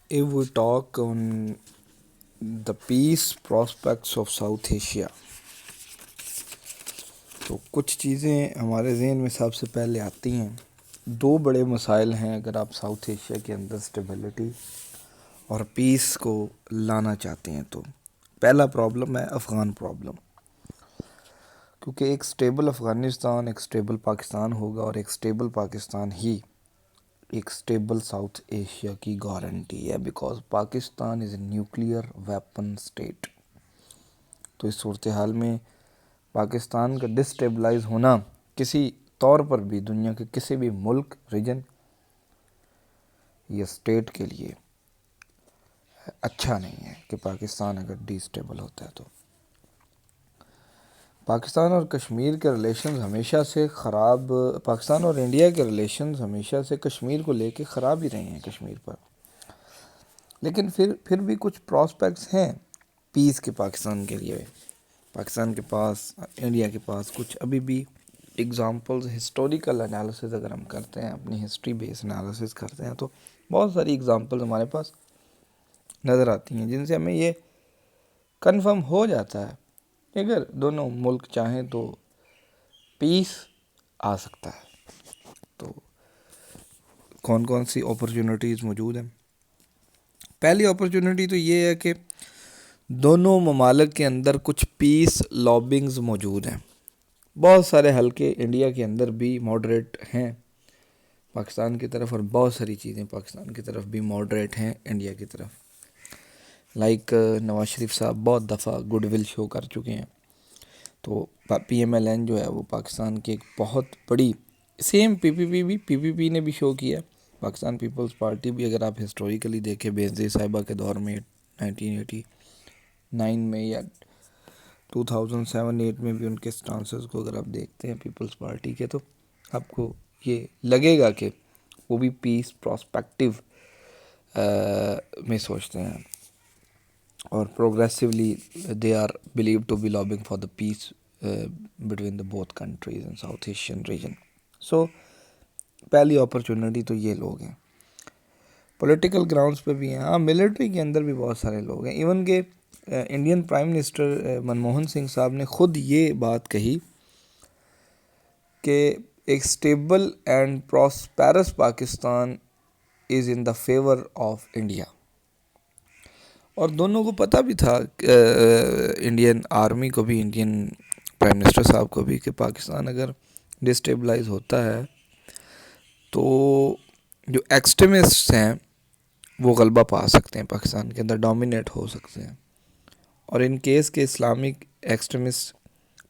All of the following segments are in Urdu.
If we talk on the peace prospects of South Asia, تو کچھ چیزیں ہمارے ذہن میں سب سے پہلے آتی ہیں. دو بڑے مسائل ہیں اگر آپ ساؤتھ ایشیا کے اندر اسٹیبلٹی اور پیس کو لانا چاہتے ہیں تو. پہلا پرابلم ہے افغان پرابلم، کیونکہ ایک اسٹیبل افغانستان ایک اسٹیبل پاکستان ہوگا، اور ایک اسٹیبل پاکستان ہی ایک اسٹیبل ساؤتھ ایشیا کی گارنٹی ہے، because Pakistan is a nuclear weapon state. تو اس صورتحال میں پاکستان کا ڈسٹیبلائز ہونا کسی طور پر بھی دنیا کے کسی بھی ملک، ریجن یا اسٹیٹ کے لیے اچھا نہیں ہے کہ پاکستان اگر ڈی اسٹیبل ہوتا ہے تو. پاکستان اور کشمیر کے ریلیشنز ہمیشہ سے خراب، پاکستان اور انڈیا کے ریلیشنز ہمیشہ سے کشمیر کو لے کے خراب ہی رہے ہیں کشمیر پر. لیکن پھر بھی کچھ پراسپیکٹس ہیں پیس کے پاکستان کے لیے. پاکستان کے پاس، انڈیا کے پاس کچھ ابھی بھی اگزامپلز، ہسٹوریکل انالیسز اگر ہم کرتے ہیں، اپنی ہسٹری بیس انالیسز کرتے ہیں، تو بہت ساری اگزامپلز ہمارے پاس نظر آتی ہیں جن سے ہمیں یہ کنفرم ہو جاتا ہے کہ اگر دونوں ملک چاہیں تو پیس آ سکتا ہے. تو کون کون سی اپرچونٹیز موجود ہیں؟ پہلی اپرچونٹی تو یہ ہے کہ دونوں ممالک کے اندر کچھ پیس لابنگز موجود ہیں. بہت سارے حلقے انڈیا کے اندر بھی ماڈریٹ ہیں پاکستان کی طرف، اور بہت ساری چیزیں پاکستان کی طرف بھی ماڈریٹ ہیں انڈیا کی طرف. لائک نواز شریف صاحب بہت دفعہ گڈ ول شو کر چکے ہیں. تو پی ایم ایل این جو ہے وہ پاکستان کی ایک بہت بڑی، سیم پی پی پی نے بھی شو کیا. پاکستان پیپلز پارٹی بھی اگر آپ ہسٹوریکلی دیکھیں بینظیر صاحبہ کے دور میں 1989 میں یا 2007-8 میں بھی ان کے سٹانسز کو اگر آپ دیکھتے ہیں پیپلز پارٹی کے، تو آپ کو یہ لگے گا کہ وہ بھی پیس پراسپیکٹیو میں سوچتے ہیں، اور progressively they are believed to be lobbying for the peace between the both countries in South Asian region. So پہلی اپرچونٹی تو یہ لوگ ہیں. پولیٹیکل گراؤنڈز پہ بھی ہیں، ہاں ملٹری کے اندر بھی بہت سارے لوگ ہیں. ایون کہ Indian prime minister Manmohan Singh صاحب نے خود یہ بات کہی کہ ایک stable and prosperous Pakistan is in the favour of India. اور دونوں کو پتہ بھی تھا، انڈین آرمی کو بھی، انڈین پرائم منسٹر صاحب کو بھی، کہ پاکستان اگر ڈسٹیبلائز ہوتا ہے تو جو ایکسٹریمسٹس ہیں وہ غلبہ پا سکتے ہیں پاکستان کے اندر، ڈومینیٹ ہو سکتے ہیں. اور ان کیس کے اسلامک ایکسٹریمسٹ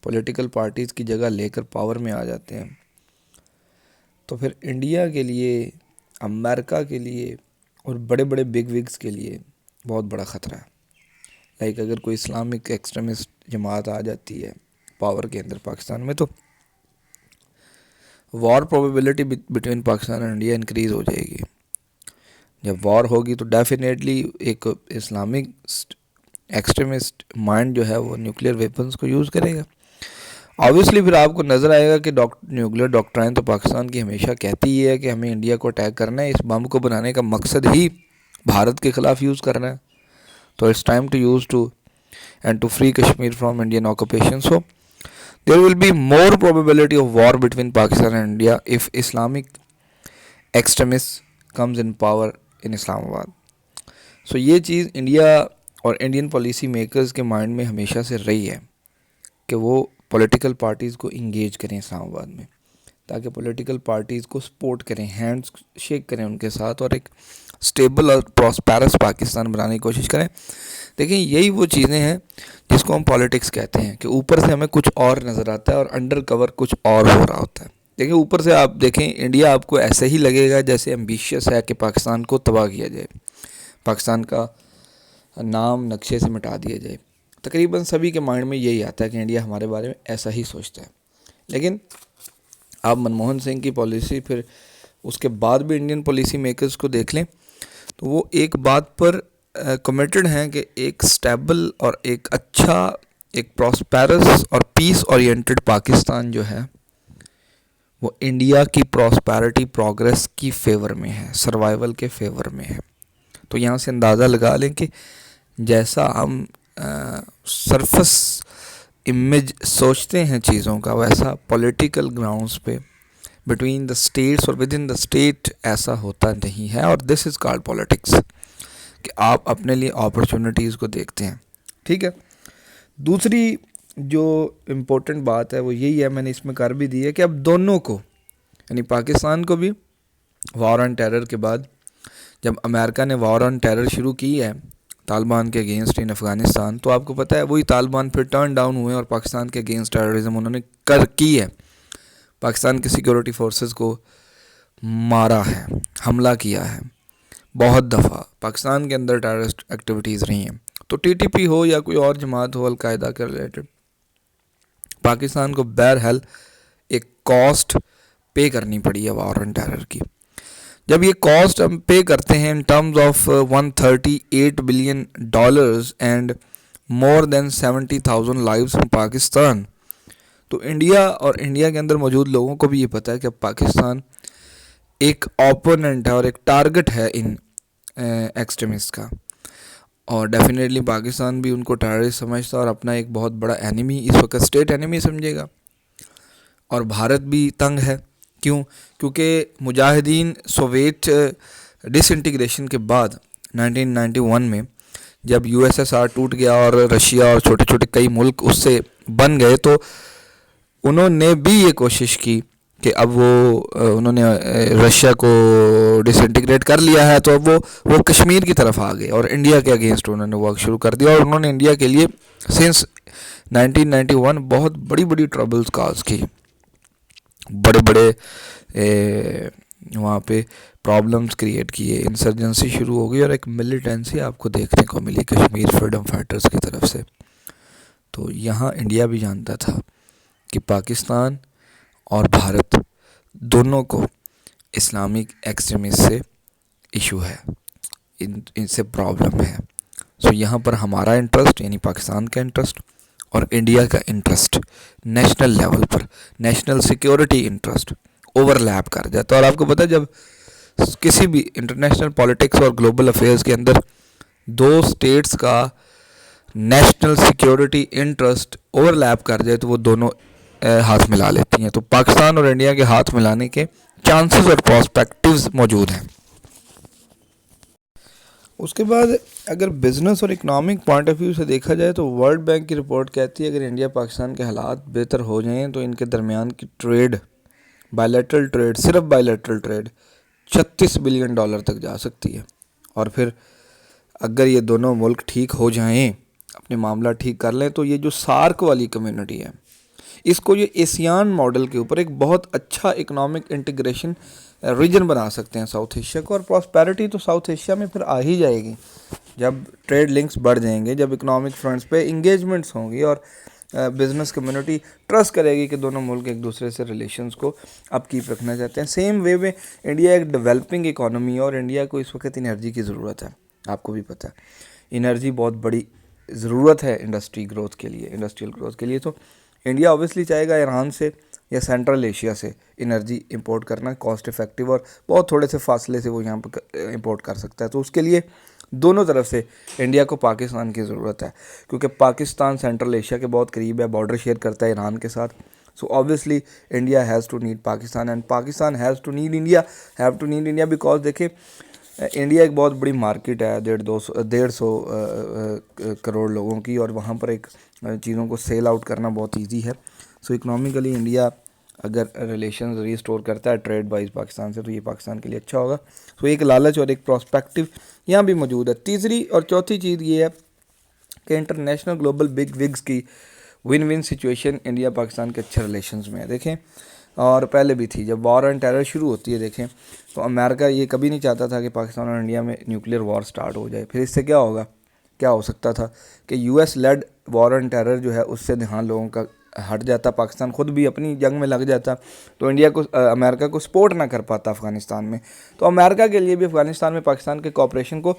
پولیٹیکل پارٹیز کی جگہ لے کر پاور میں آ جاتے ہیں، تو پھر انڈیا کے لیے، امریکہ کے لیے اور بڑے بڑے بگ وگز کے لیے بہت بڑا خطرہ ہے. لائک اگر کوئی اسلامک ایکسٹریمسٹ جماعت آ جاتی ہے پاور کے اندر پاکستان میں، تو وار پروبیبلٹی بٹوین پاکستان اور انڈیا انکریز ہو جائے گی. جب وار ہوگی تو ڈیفینیٹلی ایک اسلامک ایکسٹریمسٹ مائنڈ جو ہے وہ نیوکلیئر ویپنز کو یوز کرے گا. آبویسلی پھر آپ کو نظر آئے گا کہ نیوکلیئر ڈاکٹرائن تو پاکستان کی ہمیشہ کہتی ہی ہے کہ ہمیں انڈیا کو اٹیک کرنا ہے، اس بم کو بنانے کا مقصد ہی بھارت کے خلاف یوز کرنا ہے. تو it's time to use to end to free Kashmir from Indian occupation. So there will be more probability of war between Pakistan and India if Islamic extremists comes in power in Islamabad. So یہ چیز انڈیا اور انڈین پالیسی میکرز کے مائنڈ میں ہمیشہ سے رہی ہے کہ وہ پولیٹیکل پارٹیز کو انگیج کریں اسلام آباد میں، تاکہ پولیٹیکل پارٹیز کو سپورٹ کریں، ہینڈز شیک کریں ان کے ساتھ، اور ایک اسٹیبل اور پراسپیرس پاکستان بنانے کی کوشش کریں. دیکھیں یہی وہ چیزیں ہیں جس کو ہم پالیٹکس کہتے ہیں، کہ اوپر سے ہمیں کچھ اور نظر آتا ہے اور انڈر کور کچھ اور ہو رہا ہوتا ہے. دیکھیں اوپر سے آپ دیکھیں انڈیا آپ کو ایسے ہی لگے گا جیسے ایمبیشیس ہے کہ پاکستان کو تباہ کیا جائے، پاکستان کا نام نقشے سے مٹا دیا جائے. تقریباً سبھی کے مائنڈ میں یہی آتا ہے کہ انڈیا ہمارے بارے میں ایسا ہی سوچتا ہے. لیکن آپ منموہن سنگھ کی پالیسی، پھر اس کے بعد بھی انڈین پالیسی میکرز کو دیکھ لیں تو وہ ایک بات پر کمیٹڈ ہیں کہ ایک سٹیبل اور ایک اچھا، ایک پراسپیرس اور پیس اورینٹڈ پاکستان جو ہے وہ انڈیا کی پراسپیرٹی، پروگریس کی فیور میں ہے، سروائیول کے فیور میں ہے. تو یہاں سے اندازہ لگا لیں کہ جیسا ہم سرفس امیج سوچتے ہیں چیزوں کا، ویسا پولیٹیکل گراؤنڈز پہ بٹوین دا اسٹیٹس اور ود ان دا اسٹیٹ ایسا ہوتا نہیں ہے. اور دس از کالڈ پولیٹکس، کہ آپ اپنے لیے اپرچونیٹیز کو دیکھتے ہیں. ٹھیک ہے. دوسری جو امپورٹنٹ بات ہے وہ یہی ہے، میں نے اس میں کر بھی دی ہے، کہ اب دونوں کو، یعنی پاکستان کو بھی وار آن ٹیرر کے بعد جب امریکہ نے وار آن ٹیرر شروع کی ہے طالبان کے اگینسٹ ان افغانستان، تو آپ کو پتہ ہے وہی طالبان پھر ٹرن ڈاؤن ہوئے اور پاکستان کے اگینسٹ ٹیررزم انہوں نے کی ہے. پاکستان کے سیکیورٹی فورسز کو مارا ہے، حملہ کیا ہے بہت دفعہ. پاکستان کے اندر ٹیررسٹ ایکٹیویٹیز رہی ہیں. تو ٹی ٹی پی ہو یا کوئی اور جماعت ہو القاعدہ کے ریلیٹڈ، پاکستان کو بہرحال ایک کاسٹ پے کرنی پڑی ہے وار آن ٹیرر کی. جب یہ کاسٹ ہم پے کرتے ہیں in terms of $138 billion and more than 70,000 lives in Pakistan, تو انڈیا اور انڈیا کے اندر موجود لوگوں کو بھی یہ پتہ ہے کہ اب پاکستان ایک اوپوننٹ ہے اور ایک ٹارگٹ ہے ان ایکسٹریمسٹ کا. اور ڈیفینیٹلی پاکستان بھی ان کو ٹیررسٹ سمجھتا اور اپنا ایک بہت بڑا اینیمی اس وقت اسٹیٹ اینیمی سمجھے گا. اور بھارت بھی تنگ ہے. کیوں؟ کیونکہ مجاہدین سوویت ڈس انٹیگریشن کے بعد 1991 میں جب یو ایس ایس آر ٹوٹ گیا اور رشیا اور چھوٹے چھوٹے کئی ملک اس سے بن گئے، تو انہوں نے بھی یہ کوشش کی کہ اب انہوں نے رشیا کو ڈس انٹیگریٹ کر لیا ہے، تو اب وہ کشمیر کی طرف آ گئے اور انڈیا کے اگینسٹ انہوں نے ورک شروع کر دیا. اور انہوں نے انڈیا کے لیے سنس 1991 بہت بڑی بڑی ٹربلز کاز کی، بڑے بڑے وہاں پہ پرابلمز کریٹ کیے، انسرجنسی شروع ہو گئی اور ایک ملیٹنسی آپ کو دیکھنے کو ملی کشمیر فریڈم فائٹرز کی طرف سے. تو یہاں انڈیا بھی جانتا تھا کہ پاکستان اور بھارت دونوں کو اسلامک ایکسٹریمسٹ سے ایشو ہے، ان سے پرابلم ہے. سو یہاں پر ہمارا انٹرسٹ یعنی پاکستان کا انٹرسٹ اور انڈیا کا انٹرسٹ نیشنل لیول پر، نیشنل سیکیورٹی انٹرسٹ اوور لیپ کر جاتا ہے. اور آپ کو پتہ ہے جب کسی بھی انٹرنیشنل پالیٹکس اور گلوبل افیئرز کے اندر دو اسٹیٹس کا نیشنل سیکیورٹی انٹرسٹ اوور لیپ کر جائے تو وہ دونوں ہاتھ ملا لیتی ہیں. تو پاکستان اور انڈیا کے ہاتھ ملانے کے چانسز اور پراسپیکٹیوز موجود ہیں. اس کے بعد اگر بزنس اور اکنامک پوائنٹ آف ویو سے دیکھا جائے تو ورلڈ بینک کی رپورٹ کہتی ہے اگر انڈیا پاکستان کے حالات بہتر ہو جائیں تو ان کے درمیان کی ٹریڈ، بائیلیٹرل ٹریڈ، صرف بائیلیٹرل ٹریڈ $36 بلین تک جا سکتی ہے. اور پھر اگر یہ دونوں ملک ٹھیک ہو جائیں، اپنے معاملہ ٹھیک کر لیں، تو یہ جو سارک والی کمیونٹی ہے اس کو یہ ایسیان ماڈل کے اوپر ایک بہت اچھا اکنامک انٹیگریشن ریجن بنا سکتے ہیں ساؤتھ ایشیا کو. اور پراسپیرٹی تو ساؤتھ ایشیا میں پھر آ ہی جائے گی جب ٹریڈ لنکس بڑھ جائیں گے، جب اکنامک فرنٹس پہ انگیجمنٹس ہوں گی اور بزنس کمیونٹی ٹرسٹ کرے گی کہ دونوں ملک ایک دوسرے سے ریلیشنز کو اپ کیپ رکھنا چاہتے ہیں. سیم وے میں انڈیا ایک ڈیولپنگ اکانومی ہے اور انڈیا کو اس وقت انرجی کی ضرورت ہے. آپ کو بھی پتہ ہے انرجی بہت بڑی ضرورت ہے انڈسٹریل گروتھ کے لیے. تو انڈیا اوبیسلی چاہے گا ایران سے یا سینٹرل ایشیا سے انرجی امپورٹ کرنا کاسٹ افیکٹیو اور بہت تھوڑے سے فاصلے سے وہ یہاں پہ امپورٹ کر سکتا ہے. تو اس کے لیے دونوں طرف سے انڈیا کو پاکستان کی ضرورت ہے، کیونکہ پاکستان سینٹرل ایشیا کے بہت قریب ہے، بارڈر شیئر کرتا ہے ایران کے ساتھ. So obviously India has to need Pakistan and Pakistan has to need India because دیکھیں انڈیا ایک بہت بڑی مارکیٹ ہے 150 کروڑ لوگوں کی، اور وہاں پر ایک چیزوں کو سیل آؤٹ کرنا بہت ایزی ہے. سو اکنامکلی انڈیا اگر ریلیشنز ریسٹور کرتا ہے ٹریڈ وائز پاکستان سے تو یہ پاکستان کے لیے اچھا ہوگا. سو ایک لالچ اور ایک پراسپیکٹیو یہاں بھی موجود ہے. تیسری اور چوتھی چیز یہ ہے کہ انٹرنیشنل گلوبل بگ وگز کی one one situation India Pakistan کے اچھے ریلیشنز میں ہے. دیکھیں اور پہلے بھی تھی، جب وار آن ٹیرر شروع ہوتی ہے دیکھیں تو امریکہ یہ کبھی نہیں چاہتا تھا کہ پاکستان اور انڈیا میں نیوکلیئر وار سٹارٹ ہو جائے. پھر اس سے کیا ہو سکتا تھا کہ U S led war on terror جو ہے اس سے دھیان لوگوں کا ہٹ جاتا، پاکستان خود بھی اپنی جنگ میں لگ جاتا، تو انڈیا کو امریکہ کو سپورٹ نہ کر پاتا افغانستان میں. تو امریکہ کے لیے بھی افغانستان میں پاکستان کے کوآپریشن کو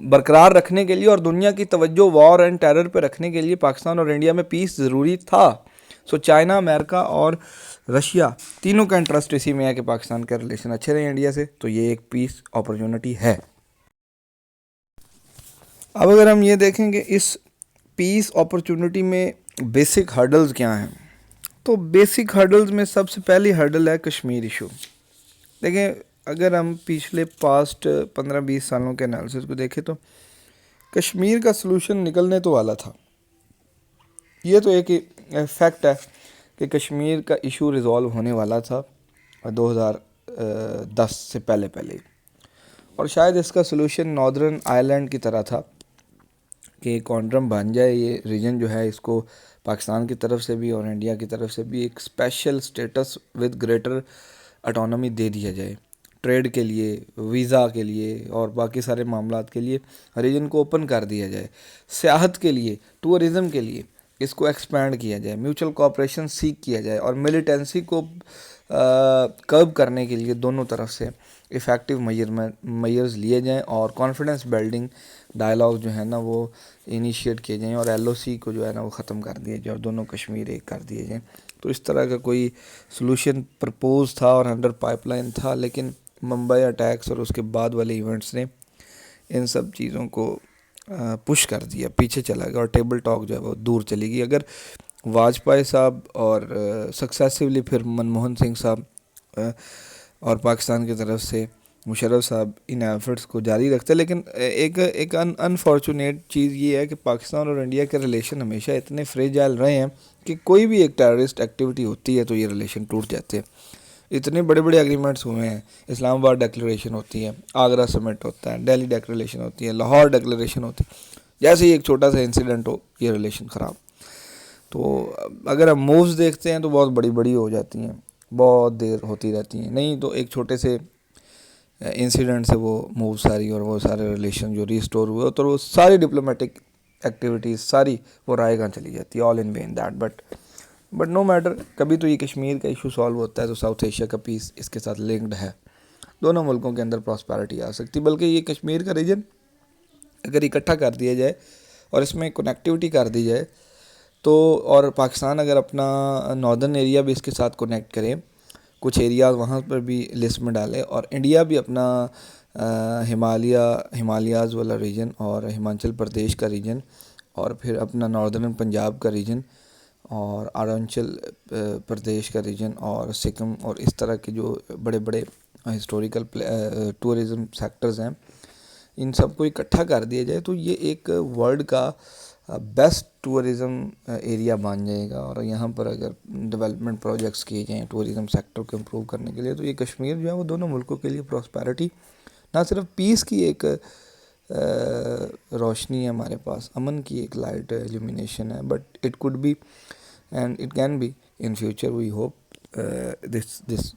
برقرار رکھنے کے لیے اور دنیا کی توجہ وار اینڈ ٹیرر پہ رکھنے کے لیے پاکستان اور انڈیا میں پیس ضروری تھا. سو چائنا، امریکہ اور رشیا تینوں کا انٹرسٹ اسی میں ہے کہ پاکستان کے ریلیشن اچھے رہیں انڈیا سے. تو یہ ایک پیس اپرچونٹی ہے. اب اگر ہم یہ دیکھیں کہ اس پیس اپرچونٹی میں بیسک ہرڈلز کیا ہیں، تو بیسک ہرڈلز میں سب سے پہلی ہرڈل ہے کشمیر ایشو. دیکھیں اگر ہم پچھلے پاسٹ 15-20 سالوں کے انالیسس کو دیکھیں تو کشمیر کا سلوشن نکلنے تو والا تھا. یہ تو ایک فیکٹ ہے کہ کشمیر کا ایشو ریزالو ہونے والا تھا 2010 سے پہلے ہی، اور شاید اس کا سلوشن ناردرن آئرلینڈ کی طرح تھا کہ کونڈرم بن جائے. یہ ریجن جو ہے اس کو پاکستان کی طرف سے بھی اور انڈیا کی طرف سے بھی ایک special status with greater autonomy دے دیا جائے، ٹریڈ کے لیے، ویزا کے لیے اور باقی سارے معاملات کے لیے ریجن کو اوپن کر دیا جائے، سیاحت کے لیے، ٹورزم کے لیے اس کو ایکسپینڈ کیا جائے، میوچل کوآپریشن سیک کیا جائے اور ملیٹنسی کو کرب کرنے کے لیے دونوں طرف سے افیکٹو میئرز لیے جائیں اور کانفیڈنس بلڈنگ ڈائلاگ جو ہے نا وہ انیشیٹ کیے جائیں اور ایل او سی کو جو ہے نا وہ ختم کر دیے جائے اور دونوں کشمیر ایک کر دیے جائیں. تو اس طرح کا کوئی سلوشن پرپوز تھا اور انڈر پائپ لائن تھا، لیکن ممبئی اٹیکس اور اس کے بعد والے ایونٹس نے ان سب چیزوں کو پش کر دیا، پیچھے چلا گیا اور ٹیبل ٹاک جو ہے وہ دور چلی گئی. اگر واجپئی صاحب اور سکسیسیولی پھر منموہن سنگھ صاحب اور پاکستان کی طرف سے مشرف صاحب ان ایفرٹس کو جاری رکھتے، لیکن ایک انفارچونیٹ چیز یہ ہے کہ پاکستان اور انڈیا کے ریلیشن ہمیشہ اتنے فریجائل رہے ہیں کہ کوئی بھی ایک ٹیررسٹ ایکٹیویٹی ہوتی ہے تو یہ ریلیشن ٹوٹ جاتے ہیں. اتنے بڑے بڑے اگریمنٹس ہوئے ہیں، اسلام آباد ڈیکلریشن ہوتی ہے، آگرہ سمٹ ہوتا ہے، دہلی ڈیکلریشن ہوتی ہے، لاہور ڈیکلریشن ہوتی ہے، جیسے ہی ایک چھوٹا سا انسیڈنٹ ہو یہ ریلیشن خراب. تو اگر ہم مووز دیکھتے ہیں تو بہت بڑی بڑی ہو جاتی ہیں، بہت دیر ہوتی رہتی ہیں، نہیں تو ایک چھوٹے سے انسیڈنٹ سے وہ موو ساری اور وہ سارے ریلیشن جو ریسٹور ہوئے تو وہ ساری ڈپلومیٹک ایکٹیویٹیز ساری وہ رائے گاں چلی جاتی ہے، all in vain that. But no matter, کبھی تو یہ کشمیر کا ایشو سالو ہوتا ہے تو ساؤتھ ایشیا کا پیس اس کے ساتھ لنکڈ ہے، دونوں ملکوں کے اندر پراسپیرٹی آ سکتی. بلکہ یہ کشمیر کا ریجن اگر اکٹھا کر دیا جائے اور اس میں کنیکٹیوٹی کر دی جائے تو، اور پاکستان اگر اپنا ناردرن ایریا بھی اس کے ساتھ کنیکٹ کرے، کچھ ایریاز وہاں پر بھی لسٹ میں ڈالے اور انڈیا بھی اپنا ہمالیاز والا ریجن اور ہماچل پردیش کا ریجن اور پھر اپنا ناردرن پنجاب کا ریجن اور اروناچل پردیش کا ریجن اور سکم اور اس طرح کے جو بڑے بڑے ہسٹوریکل ٹورزم سیکٹرز ہیں، ان سب کو اکٹھا کر دیا جائے تو یہ ایک ورلڈ کا بیسٹ ٹورزم ایریا بن جائے گا. اور یہاں پر اگر ڈیولپمنٹ پروجیکٹس کیے جائیں ٹورزم سیکٹر کو امپروو کرنے کے لیے تو یہ کشمیر جو ہے وہ دونوں ملکوں کے لیے پراسپیرٹی، نہ صرف پیس کی ایک روشنی ہے ہمارے پاس، امن کی ایک لائٹ ایلیمینیشن ہے، but it could be and it can be in future. We hope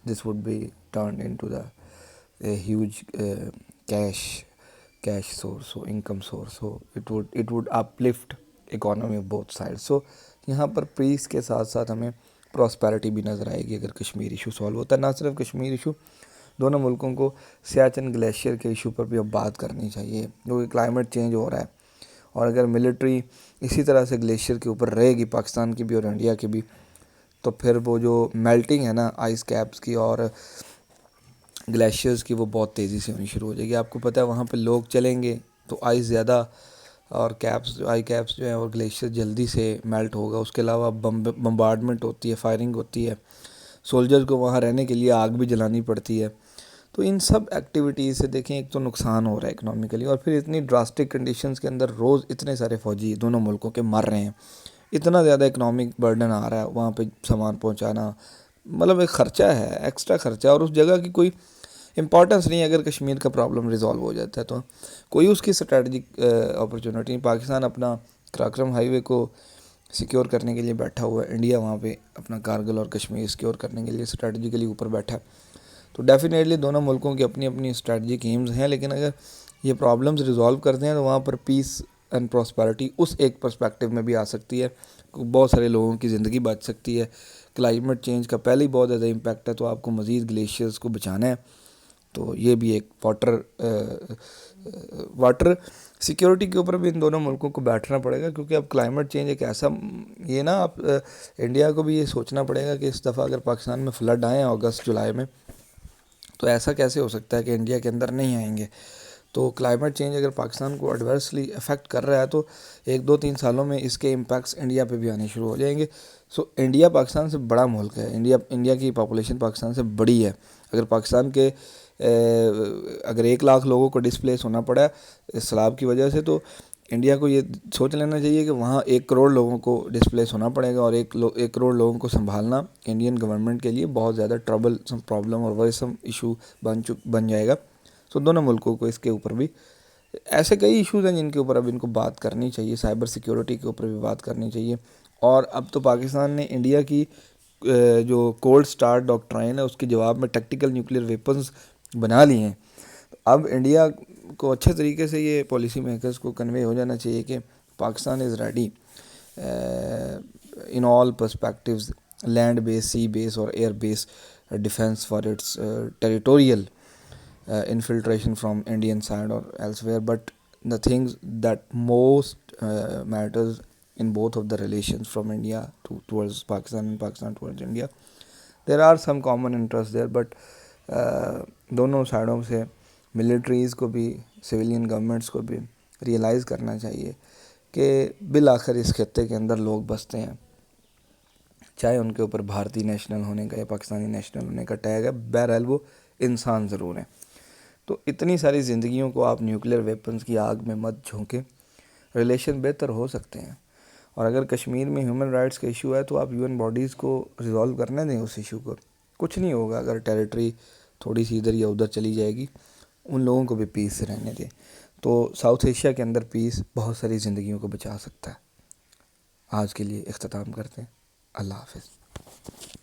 this would be turned into the huge cash source, so income source, so it would uplift economy of both sides. So یہاں پر پیس کے ساتھ ساتھ ہمیں پراسپیرٹی بھی نظر آئے گی اگر کشمیر ایشو سالو ہوتا ہے. نہ صرف کشمیر ایشو، دونوں ملکوں کو سیاچن گلیشیئر کے ایشو پر بھی اب بات کرنی چاہیے، جو کہ کلائمیٹ چینج ہو رہا ہے، اور اگر ملٹری اسی طرح سے گلیشیئر کے اوپر رہے گی پاکستان کی بھی اور انڈیا کی بھی، تو پھر وہ جو میلٹنگ ہے نا آئس کیپس کی اور گلیشیئرز کی وہ بہت تیزی سے ہونی شروع ہو جائے گی. آپ کو پتہ ہے وہاں پہ لوگ چلیں گے تو آئس زیادہ اور آئی کیپس جو ہیں اور گلیشیئر جلدی سے میلٹ ہوگا. اس کے علاوہ بمبارڈمنٹ ہوتی ہے، فائرنگ ہوتی ہے، سولجرز کو وہاں رہنے کے لیے آگ بھی جلانی پڑتی ہے. تو ان سب ایکٹیویٹیز سے دیکھیں ایک تو نقصان ہو رہا ہے اکنامیکلی، اور پھر اتنی ڈراسٹک کنڈیشنز کے اندر روز اتنے سارے فوجی دونوں ملکوں کے مر رہے ہیں، اتنا زیادہ اکنامک برڈن آ رہا ہے وہاں پہ سامان پہنچانا، مطلب ایک خرچہ ہے، ایکسٹرا خرچہ، اور اس جگہ کی کوئی امپورٹنس نہیں ہے. اگر کشمیر کا پرابلم ریزالو ہو جاتا ہے تو کوئی اس کی اسٹریٹجک اپرچونٹی. پاکستان اپنا کراکرم ہائی وے کو سیکیور کرنے کے لیے بیٹھا ہوا ہے، انڈیا وہاں پہ اپنا کارگل اور کشمیر سیکیور کرنے کے لیے اسٹریٹجیکلی اوپر بیٹھا ہے. تو ڈیفینیٹلی دونوں ملکوں کی اپنی اپنی اسٹریٹجک ایمز ہیں، لیکن اگر یہ پرابلمز ریزالو کرتے ہیں تو وہاں پر پیس اینڈ پراسپیرٹی اس ایک پرسپیکٹیو میں بھی آ سکتی ہے، بہت سارے لوگوں کی زندگی بچ سکتی ہے. کلائمیٹ چینج کا پہلے ہی بہت زیادہ امپیکٹ ہے، تو آپ کو مزید گلیشیئرز کو بچانا ہے. تو یہ بھی ایک واٹر سیکیورٹی کے اوپر بھی ان دونوں ملکوں کو بیٹھنا پڑے گا، کیونکہ اب کلائمیٹ چینج ایک ایسا یہ نا آپ انڈیا کو بھی یہ سوچنا پڑے گا کہ اس دفعہ اگر پاکستان میں فلڈ آئیں اگست جولائی میں تو ایسا کیسے ہو سکتا ہے کہ انڈیا کے اندر نہیں آئیں گے. تو کلائمیٹ چینج اگر پاکستان کو ایڈورسلی افیکٹ کر رہا ہے تو 1-2-3 سالوں میں اس کے امپیکٹس انڈیا پہ بھی آنے شروع ہو جائیں گے. سو انڈیا پاکستان سے بڑا ملک ہے. انڈیا کی پاپولیشن پاکستان سے بڑی ہے. اگر پاکستان کے اگر 1 لاکھ لوگوں کو ڈسپلیس ہونا پڑا ہے سیلاب کی وجہ سے, تو انڈیا کو یہ سوچ لینا چاہیے کہ وہاں 1 کروڑ لوگوں کو ڈسپلیس ہونا پڑے گا, اور 1 کروڑ لوگوں کو سنبھالنا انڈین گورنمنٹ کے لیے بہت زیادہ ٹربل سم پرابلم اور ورسم ایشو بن جائے گا. سو دونوں ملکوں کو اس کے اوپر بھی ایسے کئی ایشوز ہیں جن کے اوپر اب ان کو بات کرنی چاہیے. سائبر سیکیورٹی کے اوپر بھی بات کرنی چاہیے. اور اب تو پاکستان نے انڈیا کی جو کولڈ سٹارٹ ڈاکٹرائن ہے اس کے جواب میں ٹیکٹیکل نیوکلیئر ویپنز بنا لی ہیں. اب انڈیا کو اچھے طریقے سے یہ پالیسی میکرز کو کنوے ہو جانا چاہیے کہ Pakistan is ready in all perspectives, land base, sea base اور air base defence for its territorial infiltration from Indian side or elsewhere. But the things that most matters in both of the relations from India towards Pakistan and Pakistan towards India, there are some common interests there, but دونوں سائڈوں سے ملٹریز کو بھی سویلین گورنمنٹس کو بھی ریئلائز کرنا چاہیے کہ بالآخر اس خطے کے اندر لوگ بستے ہیں, چاہے ان کے اوپر بھارتی نیشنل ہونے کا یا پاکستانی نیشنل ہونے کا ٹیگ ہے, بہرحال وہ انسان ضرور ہیں. تو اتنی ساری زندگیوں کو آپ نیوکلیئر ویپنز کی آگ میں مت جھونکیں, ریلیشن بہتر ہو سکتے ہیں. اور اگر کشمیر میں ہیومن رائٹس کا ایشو ہے تو آپ UN باڈیز کو ریزالو کرنے دیں اس ایشو کو. کچھ نہیں ہوگا اگر ٹیریٹری تھوڑی سی ادھر یا ادھر چلی جائے گی, ان لوگوں کو بھی پیس سے رہنے دیں. تو ساؤتھ ایشیا کے اندر پیس بہت ساری زندگیوں کو بچا سکتا ہے. آج کے لیے اختتام کرتے ہیں. اللہ حافظ.